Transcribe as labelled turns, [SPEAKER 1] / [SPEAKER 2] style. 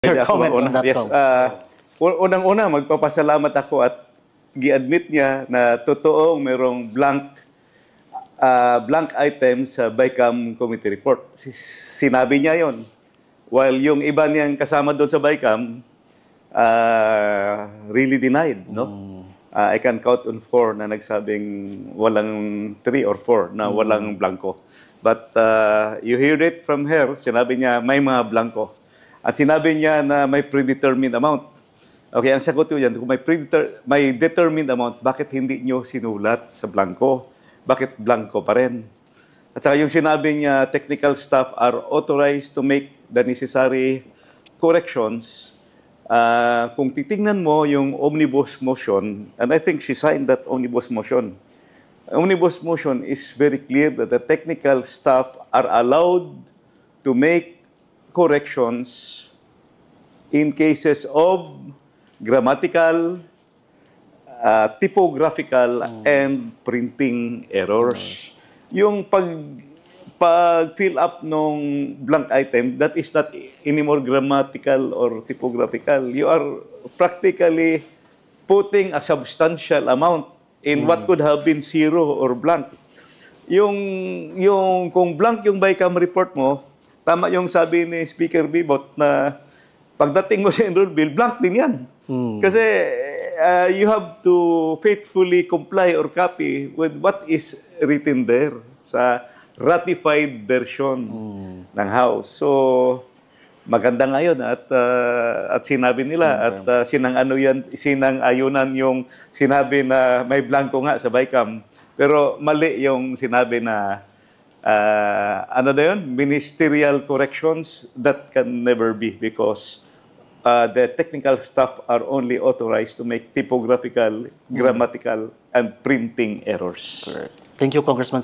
[SPEAKER 1] Your comment on that,
[SPEAKER 2] yes, unang-una, magpapasalamat ako at gi-admit niya na totoong merong blank item sa BICAM committee report. Sinabi niya yon. While yung iba niyang kasama doon sa BICAM really denied, no? I can count on 4 na nagsabing walang 3 or 4 na walang blanco. But you heard it from her, sinabi niya may mga blanco. At sinabi niya na may predetermined amount. Okay, ang sagot ko yan, kung may determined amount, bakit hindi nyo sinulat sa blanco? Bakit blanco pa rin? At saka yung sinabi niya, technical staff are authorized to make the necessary corrections. Kung titingnan mo yung omnibus motion, and I think she signed that omnibus motion. Omnibus motion is very clear that the technical staff are allowed to make corrections in cases of grammatical, typographical, and printing errors. Yung pag-fill up nung blank item, that is not anymore grammatical or typographical. You are practically putting a substantial amount in what could have been 0 or blank. Kung blank yung BICAM report mo, tama yung sabi ni Speaker Bibot na pagdating mo sa enroll bill, blank din yan. Kasi you have to faithfully comply or copy with what is written there sa ratified version ng House. So, maganda ngayon at sinabi nila at sinang-ayunan yung sinabi na may blanco nga sa BICAM. Pero mali yung sinabi na ministerial corrections, that can never be because the technical staff are only authorized to make typographical, grammatical, and printing errors.
[SPEAKER 1] Correct. Thank you, Congressman.